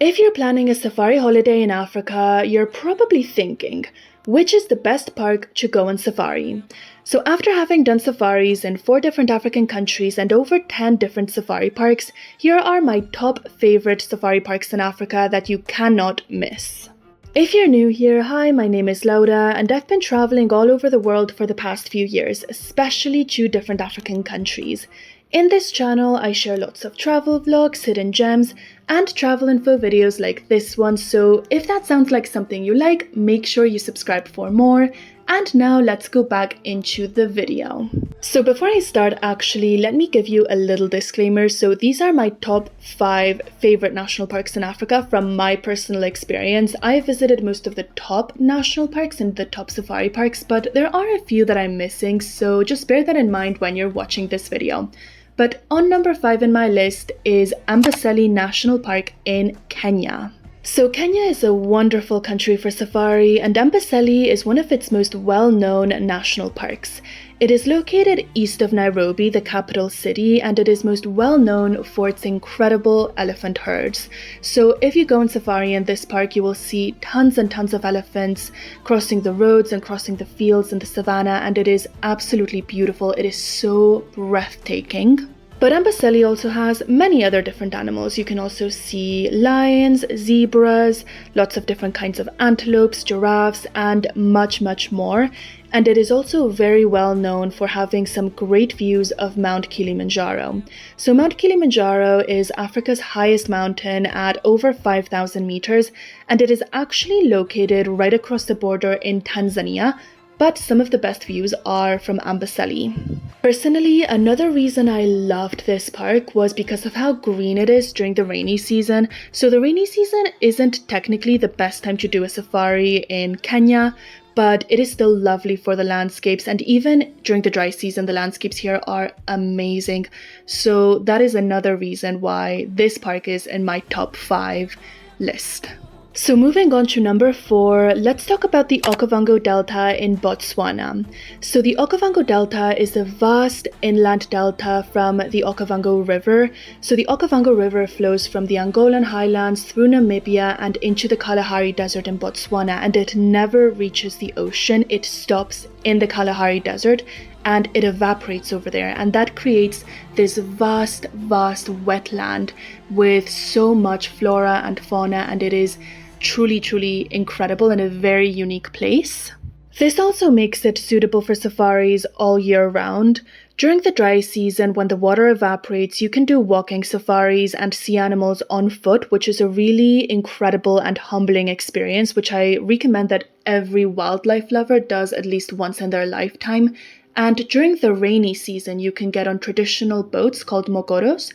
If you're planning a safari holiday in Africa, you're probably thinking, which is the best park to go on safari? So after having done safaris in 4 different African countries and over 10 different safari parks, here are my top favorite safari parks in Africa that you cannot miss. If you're new here, hi, my name is Laura and I've been traveling all over the world for the past few years, especially to different African countries. In this channel, I share lots of travel vlogs, hidden gems, and travel info videos like this one, so if that sounds like something you like, make sure you subscribe for more. And now let's go back into the video. So before I start, actually, let me give you a little disclaimer. So these are my top 5 favorite national parks in Africa from my personal experience. I visited most of the top national parks and the top safari parks, but there are a few that I'm missing, so just bear that in mind when you're watching this video. But on number 5 in my list is Amboseli National Park in Kenya. So Kenya is a wonderful country for safari, and Amboseli is one of its most well-known national parks. It is located east of Nairobi, the capital city, and it is most well-known for its incredible elephant herds. So if you go on safari in this park, you will see tons and tons of elephants crossing the roads and crossing the fields in the savannah, and it is absolutely beautiful. It is so breathtaking. But Amboseli also has many other different animals. You can also see lions, zebras, lots of different kinds of antelopes, giraffes, and much more. And it is also very well known for having some great views of Mount Kilimanjaro. So Mount Kilimanjaro is Africa's highest mountain at over 5,000 meters, and it is actually located right across the border in Tanzania, but some of the best views are from Amboseli. Personally, another reason I loved this park was because of how green it is during the rainy season. So the rainy season isn't technically the best time to do a safari in Kenya, but it is still lovely for the landscapes, and even during the dry season, the landscapes here are amazing. So that is another reason why this park is in my top 5 list. So moving on to number 4, let's talk about the Okavango Delta in Botswana. So the Okavango Delta is a vast inland delta from the Okavango River. So the Okavango River flows from the Angolan highlands through Namibia and into the Kalahari Desert in Botswana, and it never reaches the ocean. It stops in the Kalahari Desert and it evaporates over there, and that creates this vast wetland with so much flora and fauna, and it is truly incredible and a very unique place. This also makes it suitable for safaris all year round. During the dry season, when the water evaporates, you can do walking safaris and see animals on foot, which is a really incredible and humbling experience, which I recommend that every wildlife lover does at least once in their lifetime. And during the rainy season, you can get on traditional boats called mogoros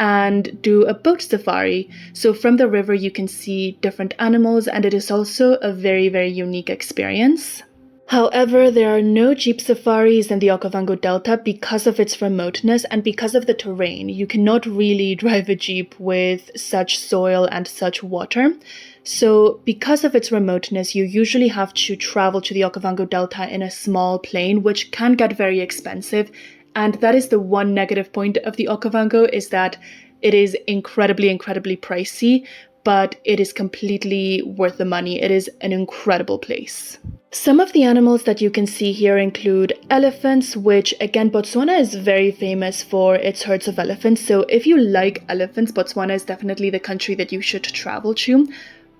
and do a boat safari. So from the river you can see different animals, and it is also a very unique experience. However, there are no jeep safaris in the Okavango Delta because of its remoteness and because of the terrain. You cannot really drive a jeep with such soil and such water. So because of its remoteness, you usually have to travel to the Okavango Delta in a small plane, which can get very expensive. And that is the one negative point of the Okavango, is that it is incredibly pricey, but it is completely worth the money. It is an incredible place. Some of the animals that you can see here include elephants, which again, Botswana is very famous for its herds of elephants. So if you like elephants, Botswana is definitely the country that you should travel to.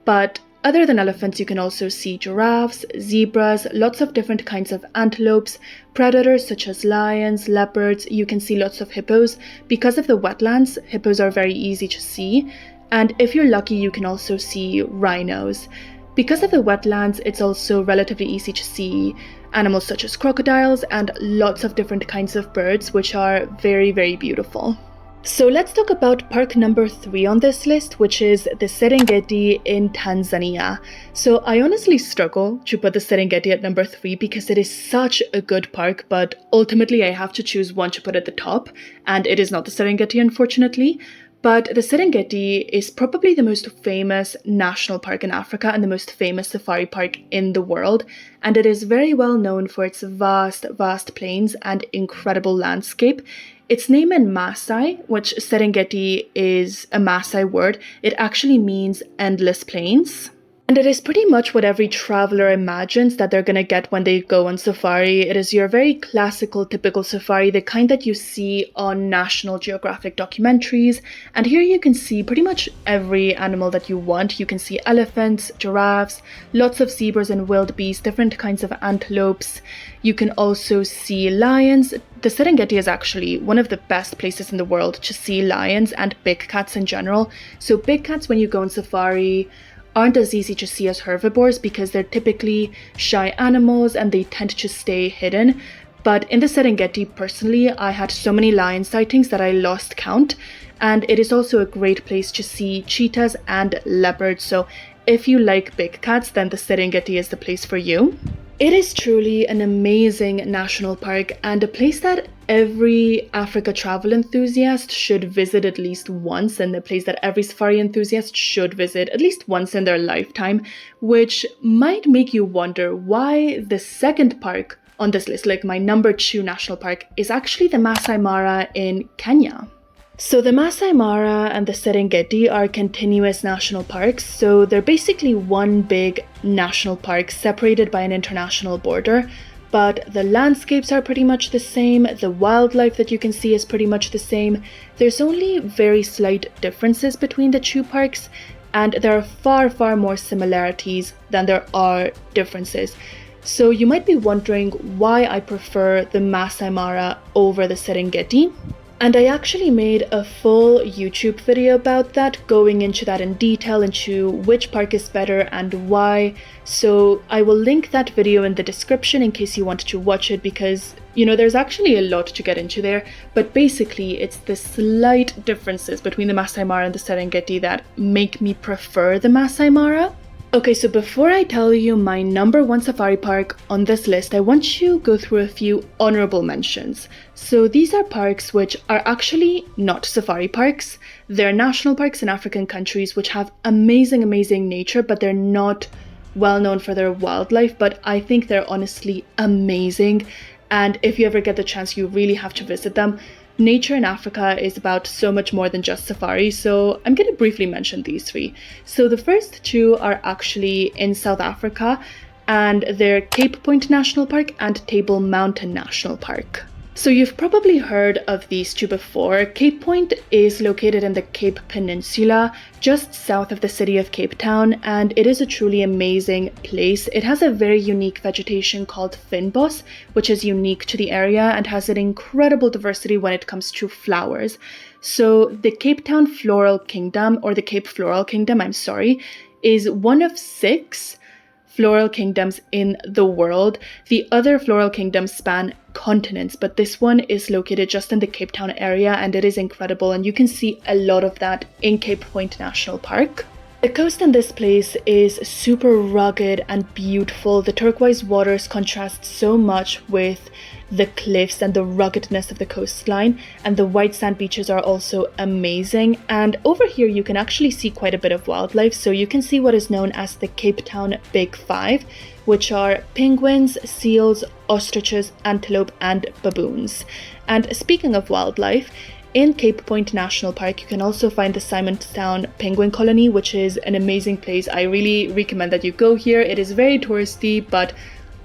But other than elephants, you can also see giraffes, zebras, lots of different kinds of antelopes, predators such as lions, leopards. You can see lots of hippos. Because of the wetlands, hippos are very easy to see. And if you're lucky, you can also see rhinos. Because of the wetlands, it's also relatively easy to see animals such as crocodiles and lots of different kinds of birds, which are very beautiful. So let's talk about park number 3 on this list, which is the Serengeti in Tanzania. So I honestly struggle to put the Serengeti at number 3 because it is such a good park, but ultimately I have to choose one to put at the top, and it is not the Serengeti, unfortunately. But the Serengeti is probably the most famous national park in Africa and the most famous safari park in the world, and it is very well known for its vast, vast plains and incredible landscape. Its name in Masai, which Serengeti is a Masai word, it actually means endless plains. And it is pretty much what every traveler imagines that they're going to get when they go on safari. It is your very classical, typical safari, the kind that you see on National Geographic documentaries. And here you can see pretty much every animal that you want. You can see elephants, giraffes, lots of zebras and wildebeest, different kinds of antelopes. You can also see lions. The Serengeti is actually one of the best places in the world to see lions and big cats in general. So big cats, when you go on safari, aren't as easy to see as herbivores because they're typically shy animals and they tend to stay hidden. But in the Serengeti, personally, I had so many lion sightings that I lost count. And it is also a great place to see cheetahs and leopards. So if you like big cats, then the Serengeti is the place for you. It is truly an amazing national park and a place that every Africa travel enthusiast should visit at least once, and a place that every safari enthusiast should visit at least once in their lifetime, which might make you wonder why the second park on this list, like my number 2 national park, is actually the Masai Mara in Kenya. So the Masai Mara and the Serengeti are continuous national parks, so they're basically one big national park separated by an international border, but the landscapes are pretty much the same, the wildlife that you can see is pretty much the same. There's only very slight differences between the two parks, and there are far, far more similarities than there are differences. So you might be wondering why I prefer the Masai Mara over the Serengeti. And I actually made a full YouTube video about that, going into that in detail, into which park is better and why. So I will link that video in the description in case you want to watch it, because, you know, there's actually a lot to get into there. But basically, it's the slight differences between the Masai Mara and the Serengeti that make me prefer the Masai Mara. Okay, so before I tell you my number 1 safari park on this list, I want to go through a few honorable mentions. So these are parks which are actually not safari parks. They're national parks in African countries which have amazing, amazing nature, but they're not well known for their wildlife, but I think they're honestly amazing. And if you ever get the chance, you really have to visit them. Nature in Africa is about so much more than just safari, so I'm going to briefly mention these 3. So the first 2 are actually in South Africa, and they're Cape Point National Park and Table Mountain National Park. So you've probably heard of these 2 before. Cape Point is located in the Cape Peninsula, just south of the city of Cape Town, and it is a truly amazing place. It has a very unique vegetation called fynbos, which is unique to the area and has an incredible diversity when it comes to flowers. So the Cape Town Floral Kingdom, or the Cape Floral Kingdom, is one of 6 floral kingdoms in the world. The other floral kingdoms span continents, but this one is located just in the Cape Town area, and it is incredible, and you can see a lot of that in Cape Point National Park. The coast in this place is super rugged and beautiful. The turquoise waters contrast so much with the cliffs and the ruggedness of the coastline, and the white sand beaches are also amazing. And over here you can actually see quite a bit of wildlife, so you can see what is known as the Cape Town Big Five, which are penguins, seals, ostriches, antelope, and baboons. And speaking of wildlife, in Cape Point National Park, you can also find the Simonstown Penguin Colony, which is an amazing place. I really recommend that you go here. It is very touristy, but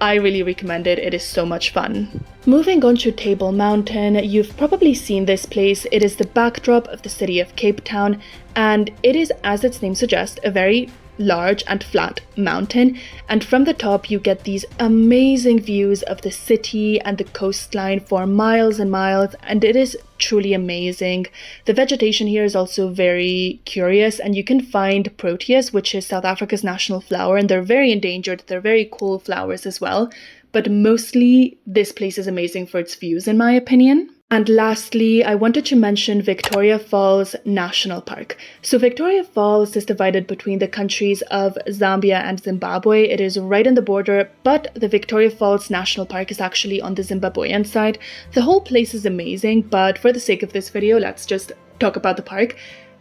I really recommend it. It is so much fun. Moving on to Table Mountain, you've probably seen this place. It is the backdrop of the city of Cape Town, and it is, as its name suggests, a very large and flat mountain, and from the top you get these amazing views of the city and the coastline for miles and miles, and it is truly amazing. The vegetation here is also very curious, and you can find proteas, which is South Africa's national flower, and they're very endangered. They're very cool flowers as well, but mostly this place is amazing for its views, in my opinion. And lastly, I wanted to mention Victoria Falls National Park. So Victoria Falls is divided between the countries of Zambia and Zimbabwe. It is right on the border, but the Victoria Falls National Park is actually on the Zimbabwean side. The whole place is amazing, but for the sake of this video, let's just talk about the park.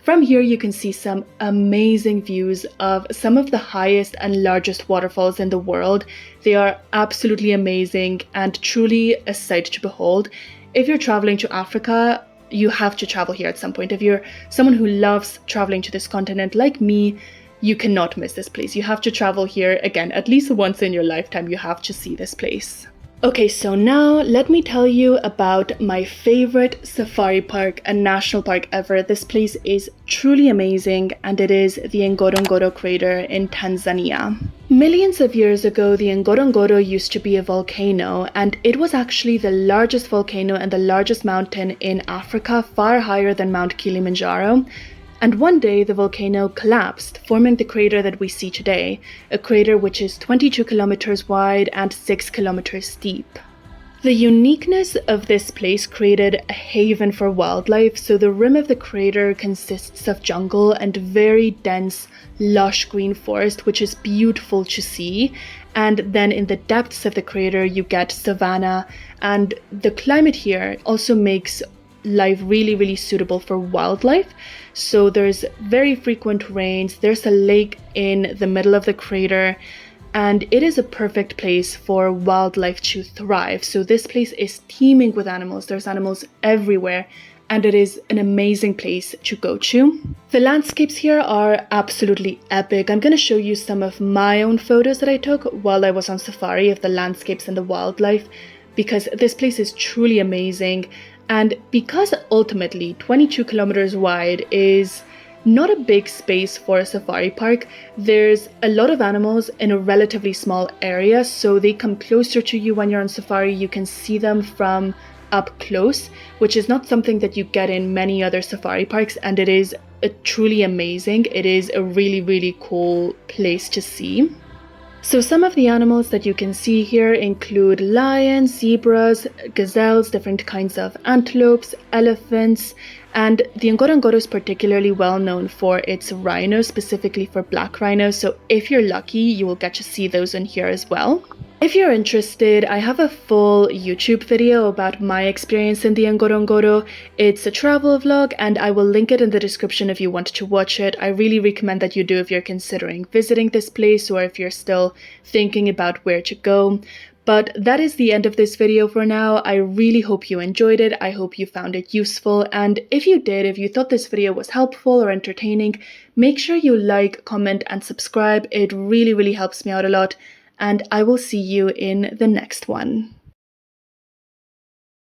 From here, you can see some amazing views of some of the highest and largest waterfalls in the world. They are absolutely amazing and truly a sight to behold. If you're traveling to Africa, you have to travel here at some point. If you're someone who loves traveling to this continent like me, you cannot miss this place. You have to travel here again, at least once in your lifetime. You have to see this place. Okay, so now let me tell you about my favorite safari park and national park ever. This place is truly amazing, and it is the Ngorongoro Crater in Tanzania. Millions of years ago, the Ngorongoro used to be a volcano, and it was actually the largest volcano and the largest mountain in Africa, far higher than Mount Kilimanjaro. And one day the volcano collapsed, forming the crater that we see today, a crater which is 22 kilometers wide and 6 kilometers deep. The uniqueness of this place created a haven for wildlife, so the rim of the crater consists of jungle and very dense, lush green forest, which is beautiful to see. And then in the depths of the crater you get savanna, and the climate here also makes life really suitable for wildlife. So there's very frequent rains, there's a lake in the middle of the crater, and it is a perfect place for wildlife to thrive. So this place is teeming with animals. There's animals everywhere, and it is an amazing place to go to. The landscapes here are absolutely epic. I'm going to show you some of my own photos that I took while I was on safari of the landscapes and the wildlife, because this place is truly amazing. And because ultimately 22 kilometers wide is not a big space for a safari park, there's a lot of animals in a relatively small area, so they come closer to you when you're on safari. You can see them from up close, which is not something that you get in many other safari parks, and it is truly amazing. It is a really cool place to see. So some of the animals that you can see here include lions, zebras, gazelles, different kinds of antelopes, elephants, and the Ngorongoro is particularly well known for its rhinos, specifically for black rhinos. So if you're lucky, you will get to see those in here as well. If you're interested, I have a full YouTube video about my experience in the Ngorongoro. It's a travel vlog, and I will link it in the description if you want to watch it. I really recommend that you do if you're considering visiting this place or if you're still thinking about where to go. But that is the end of this video for now. I really hope you enjoyed it. I hope you found it useful. And if you did, if you thought this video was helpful or entertaining, make sure you like, comment, and subscribe. It really helps me out a lot. And I will see you in the next one.